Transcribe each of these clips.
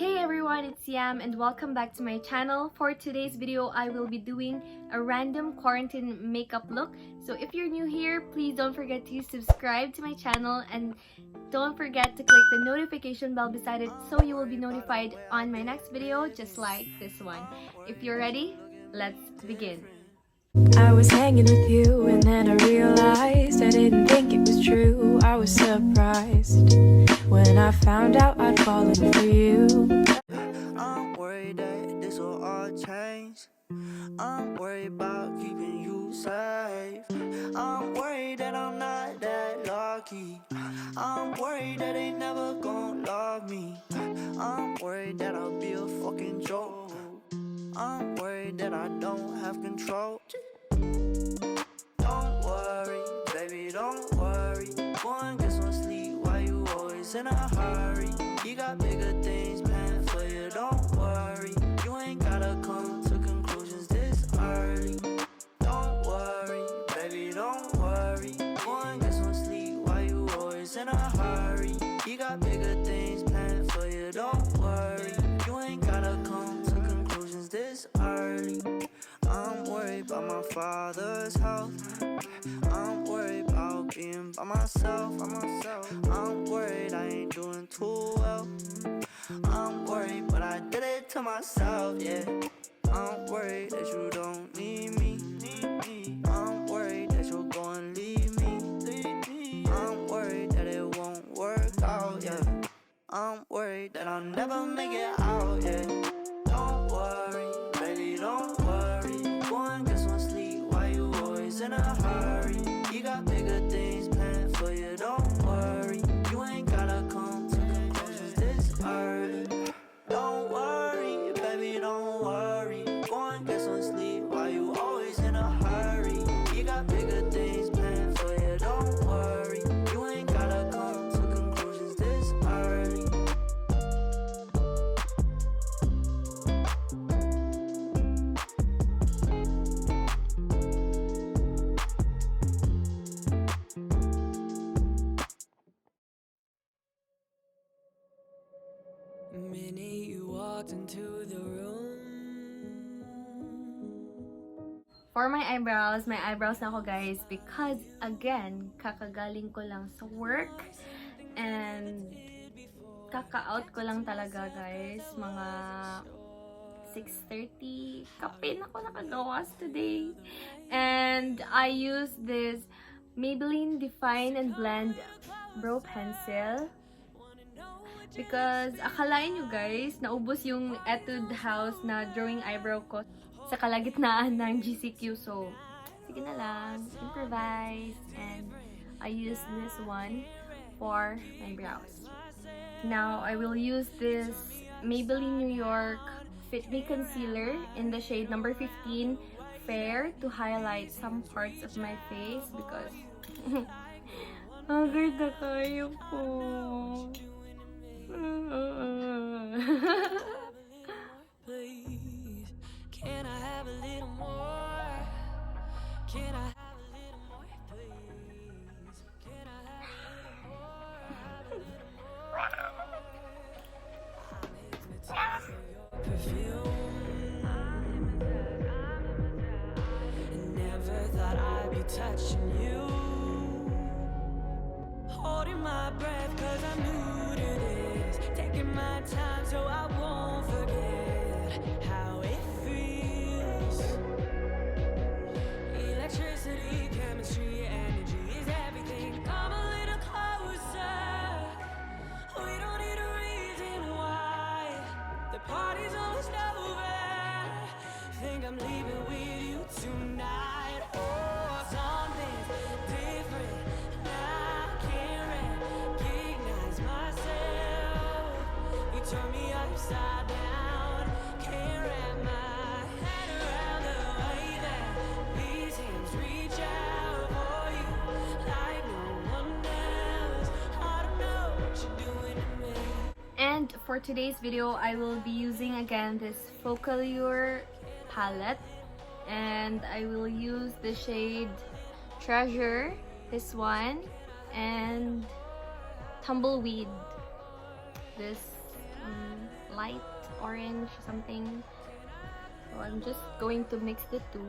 Hey everyone, it's Yam and welcome back to my channel. For today's video, I will be doing a random quarantine makeup look. So if you're new here, please don't forget to subscribe to my channel and don't forget to click the notification bell beside it so you will be notified on my next video just like this one. If you're ready, let's begin. I was hanging with you and then I realized I didn't think it was true. I was surprised when I found out I'd fallen for you. I'm worried that this will all change. I'm worried about keeping you safe. I'm worried that I'm not that lucky. I'm worried that they never gon' love me. I'm worried that I'll be a fucking joke. I'm worried that I don't have control. Don't worry, baby, don't worry. Go and get some sleep. Why you always in a hurry? You got bigger things planned for you, don't worry. You ain't gotta come to conclusions this early. Don't worry, baby, don't worry. Go and get some sleep. Why you always in a hurry? You got bigger things planned for you, don't worry. You ain't gotta come to conclusions this early. I'm worried about my father's health. I'm worried about being by myself. I'm worried I ain't doing too well. I'm worried, but I did it to myself, yeah. I'm worried that you don't need me. I'm worried that you'll go and leave me. I'm worried that it won't work out, yeah. I'm worried that I'll never make it out, yeah. Don't worry, baby, don't worry. Go and get some sleep. Why you always in a hurry? You got bigger things planned for you, don't worry. You ain't gotta come to conclusions this early. Don't worry, baby, don't worry. Go and get some sleep. Why you always in a hurry? You got bigger things planned for you, don't worry. You ain't gotta come to conclusions this early. Minute you walked into the room. For my eyebrows na ako guys because again, kakagaling ko lang sa work and kaka-out ko lang talaga guys, mga 6:30. Kape na ako nakagawas today. And I use this Maybelline Define and Blend Brow Pencil because akalain nyo guys, naubos yung Etude House na drawing eyebrow ko sa kalagitnaan ng GCQ. So, sige na lang, improvise. And I use this one for my brows. Now, I will use this Maybelline New York Fit Me Concealer in the shade number 15 Fair to highlight some parts of my face because haggard na kayo po. Please, can I have a little more? Can I have a little more, please? Can I have a little more? I'm hypnotized with your perfume. Never thought I'd be touching you, holding my breath 'cause I'm new to this, taking my time so I won't forget how it feels. Electricity, chemistry, energy is everything. Come a little closer. We don't need a reason why. The party's almost over. Think I'm leaving with you tonight. Oh, something's different. I can't recognize myself. You turn me upside down. Can't wrap my head around the way that these hands reach out for you like no one else. I don't know what you're doing to me. And for today's video, I will be using again this Focallure palette, and I will use the shade Treasure, this one, and Tumbleweed, this light orange something. So I'm just going to mix the two.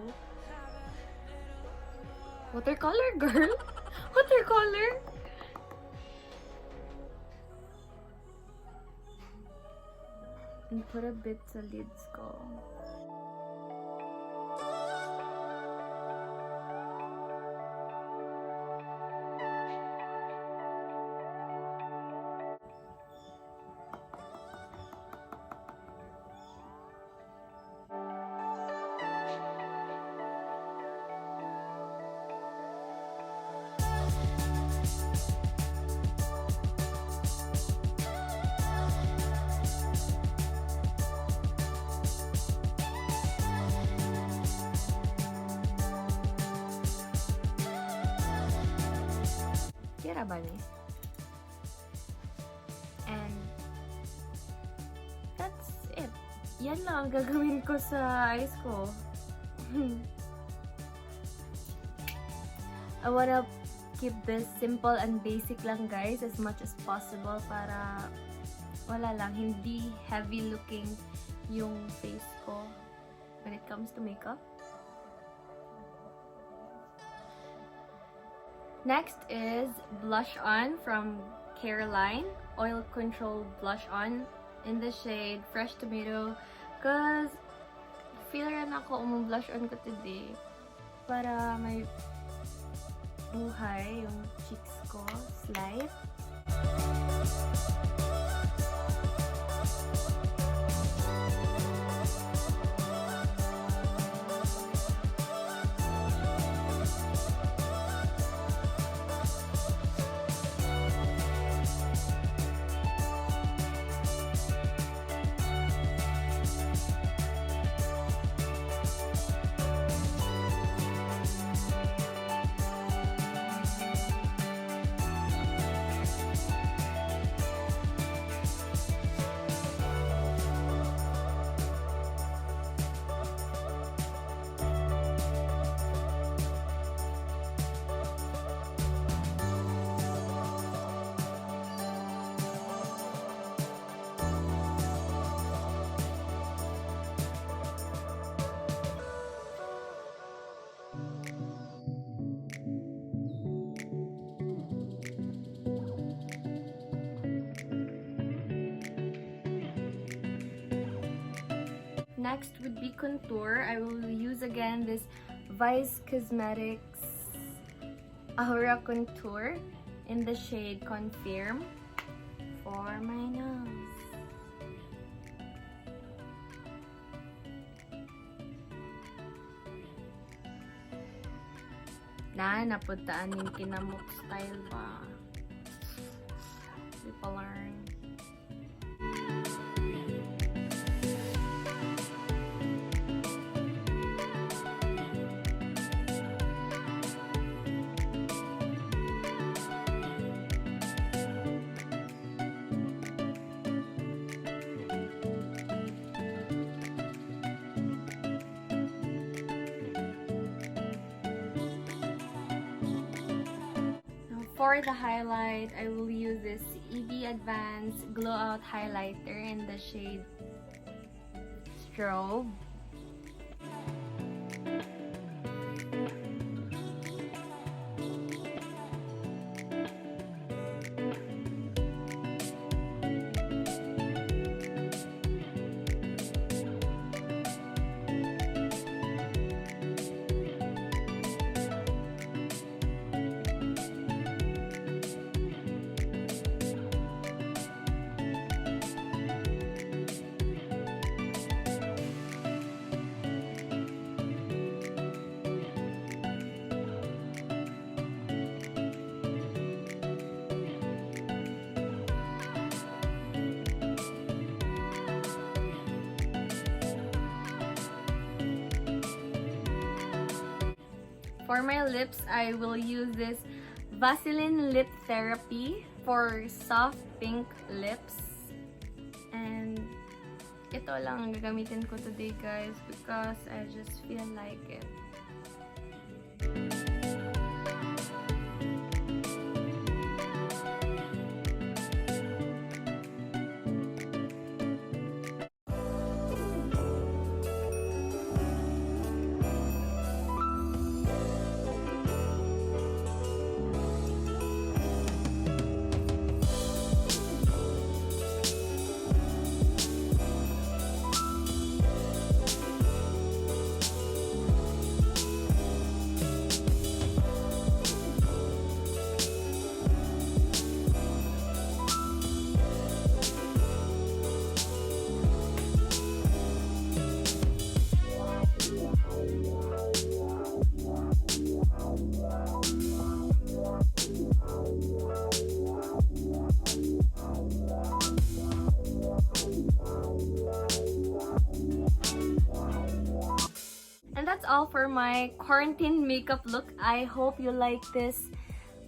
Watercolor, girl! Watercolor! And put a bit sa lids ko. Tira ba ni? And that's it. Yan lang ang gagawin ko sa eyes ko. I wanna keep this simple and basic lang, guys, as much as possible para wala lang, hindi heavy looking yung face ko when it comes to makeup. Next is blush on from Caroline, Oil Control Blush On in the shade Fresh Tomato, cause feel rin ako blush on ko today para may buhay yung cheeks ko, slight. Next would be contour. I will use again this Vice Cosmetics Aura Contour in the shade Confirm for my nose. Napuntaan yung kinamok style ba? People learn. For the highlight, I will use this EV Advanced Glow Out Highlighter in the shade Strobe. For my lips, I will use this Vaseline Lip Therapy for soft pink lips. And ito lang ang gagamitin ko today, guys, because I just feel like it. all for my quarantine makeup look. I hope you like this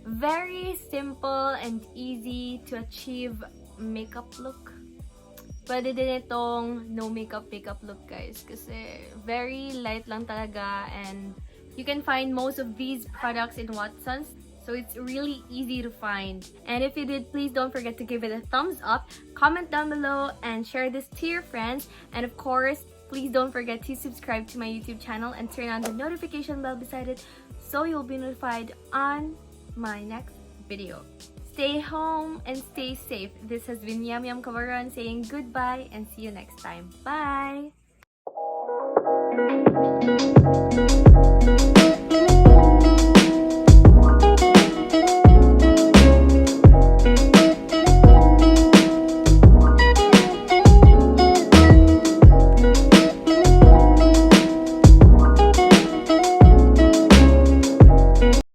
very simple and easy to achieve makeup look. Pwede din itong no makeup look, guys, kasi very light lang talaga, and you can find most of these products in Watsons, so it's really easy to find. And if you did, please don't forget to give it a thumbs up, comment down below, and share this to your friends. And of course, please don't forget to subscribe to my YouTube channel and turn on the notification bell beside it so you'll be notified on my next video. Stay home and stay safe. This has been Yamyam Cabaron saying goodbye and see you next time. Bye!